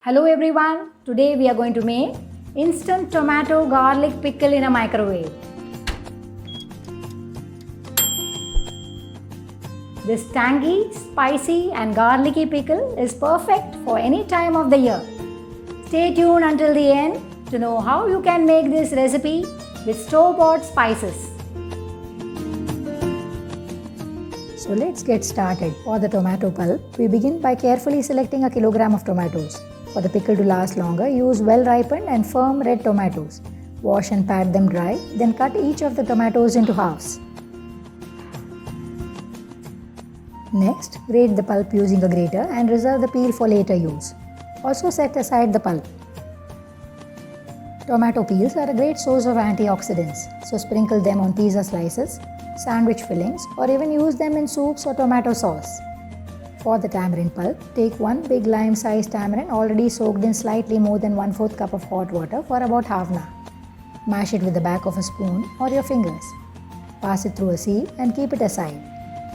Hello everyone, today we are going to make instant tomato garlic pickle in a microwave. This tangy, spicy and garlicky pickle is perfect for any time of the year. Stay tuned until the end to know how you can make this recipe with store-bought spices. So let's get started. For the tomato pulp, we begin by carefully selecting a kilogram of tomatoes. For the pickle to last longer, use well-ripened and firm red tomatoes. Wash and pat them dry, then cut each of the tomatoes into halves. Next, grate the pulp using a grater and reserve the peel for later use. Also set aside the pulp. Tomato peels are a great source of antioxidants, so sprinkle them on pizza slices, sandwich fillings, or even use them in soups or tomato sauce. For the tamarind pulp, take one big lime-sized tamarind already soaked in slightly more than 1/4 cup of hot water for about half an hour. Mash it with the back of a spoon or your fingers. Pass it through a sieve and keep it aside.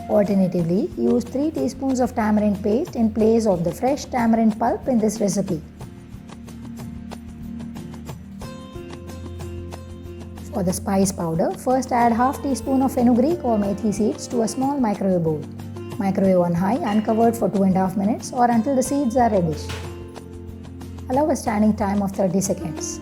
Alternatively, use 3 teaspoons of tamarind paste in place of the fresh tamarind pulp in this recipe. For the spice powder, first add half teaspoon of fenugreek or methi seeds to a small microwave bowl. Microwave on high uncovered for 2.5 minutes or until the seeds are reddish. Allow a standing time of 30 seconds.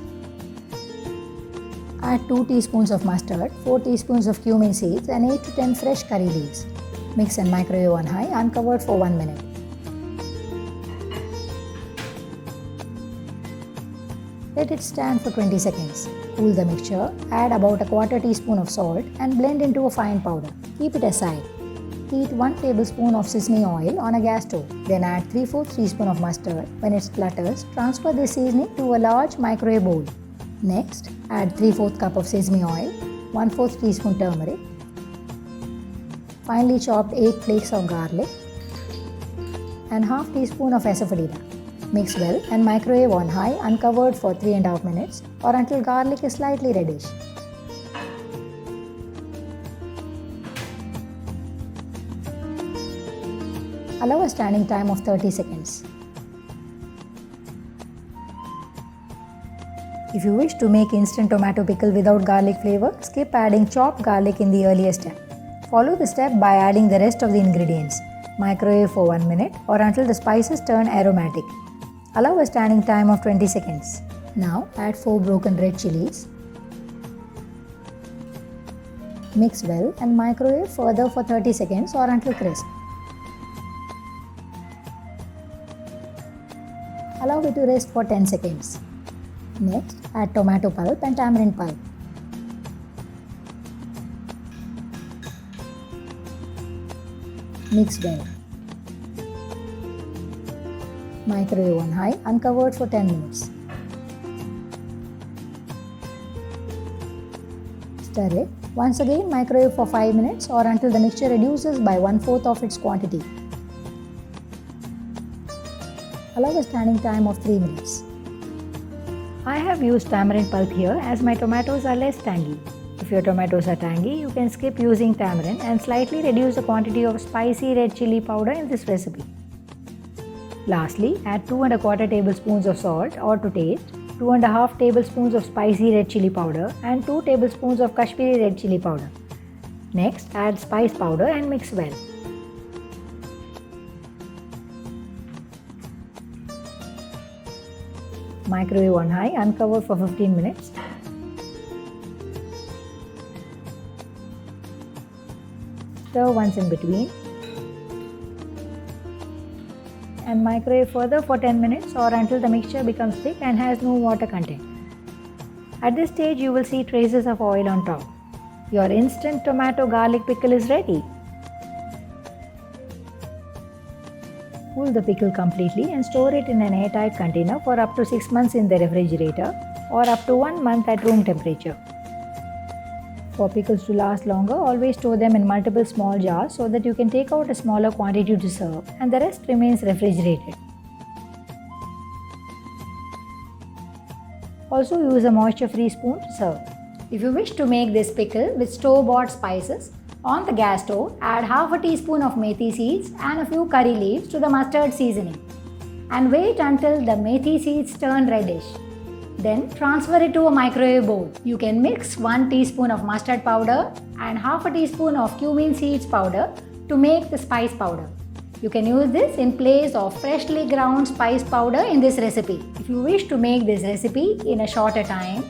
Add 2 teaspoons of mustard, 4 teaspoons of cumin seeds and 8 to 10 fresh curry leaves. Mix and microwave on high uncovered for 1 minute. Let it stand for 20 seconds. Cool the mixture, add about a 1/4 teaspoon of salt and blend into a fine powder. Keep it aside. Heat 1 tablespoon of sesame oil on a gas stove. Then add 3/4 teaspoon of mustard. When it splutters, transfer this seasoning to a large microwave bowl. Next, add 3/4 cup of sesame oil, 1/4 teaspoon turmeric, finely chopped 8 flakes of garlic, and half teaspoon of asafoetida. Mix well and microwave on high uncovered for 3.5 minutes or until garlic is slightly reddish. Allow a standing time of 30 seconds. If you wish to make instant tomato pickle without garlic flavor, skip adding chopped garlic in the earlier step. Follow the step by adding the rest of the ingredients. Microwave for 1 minute or until the spices turn aromatic. Allow a standing time of 20 seconds. Now add 4 broken red chilies. Mix well and microwave further for 30 seconds or until crisp. Allow it to rest for 10 seconds. Next, add tomato pulp and tamarind pulp. Mix well. Microwave on high uncovered for 10 minutes. Stir it. Once again microwave for 5 minutes or until the mixture reduces by 1/4 of its quantity. Allow a standing time of 3 minutes. I have used tamarind pulp here as my tomatoes are less tangy. If your tomatoes are tangy, you can skip using tamarind and slightly reduce the quantity of spicy red chili powder in this recipe. Lastly, add 2.25 tablespoons of salt or to taste, 2.5 tablespoons of spicy red chili powder and 2 tablespoons of Kashmiri red chili powder. Next, add spice powder and mix well. Microwave on high uncovered for 15 minutes. Stir once in between. And microwave further for 10 minutes or until the mixture becomes thick and has no water content. At this stage, you will see traces of oil on top. Your instant tomato garlic pickle is ready. Cool the pickle completely and store it in an airtight container for up to 6 months in the refrigerator or up to 1 month at room temperature. For pickles to last longer, always store them in multiple small jars so that you can take out a smaller quantity to serve and the rest remains refrigerated. Also use a moisture-free spoon to serve. If you wish to make this pickle with store-bought spices, on the gas stove, add half a teaspoon of methi seeds and a few curry leaves to the mustard seasoning. and wait until the methi seeds turn reddish. Then transfer it to a microwave bowl. You can mix 1 teaspoon of mustard powder and half a teaspoon of cumin seeds powder to make the spice powder. You can use this in place of freshly ground spice powder in this recipe. If you wish to make this recipe in a shorter time,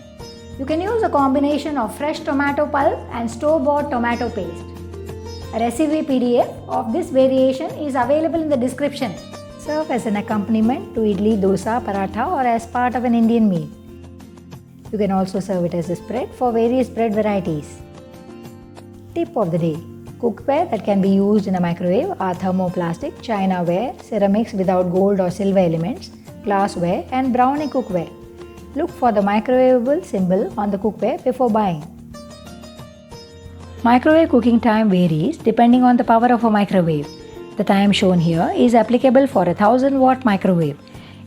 you can use a combination of fresh tomato pulp and store-bought tomato paste. A recipe PDF of this variation is available in the description. Serve as an accompaniment to idli, dosa, paratha or as part of an Indian meal. You can also serve it as a spread for various bread varieties. Tip of the day. Cookware that can be used in a microwave are thermoplastic, chinaware, ceramics without gold or silver elements, glassware and brownie cookware. Look for the microwavable symbol on the cookware before buying. Microwave cooking time varies depending on the power of a microwave. The time shown here is applicable for a 1000-watt microwave.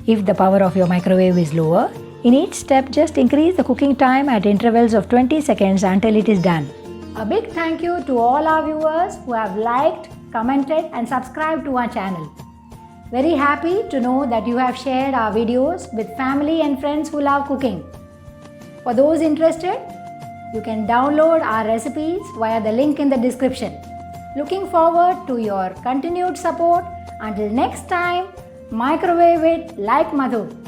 If the power of your microwave is lower, in each step just increase the cooking time at intervals of 20 seconds until it is done. A big thank you to all our viewers who have liked, commented and subscribed to our channel. Very happy to know that you have shared our videos with family and friends who love cooking. For those interested, you can download our recipes via the link in the description. Looking forward to your continued support. Until next time, microwave it like Madhu.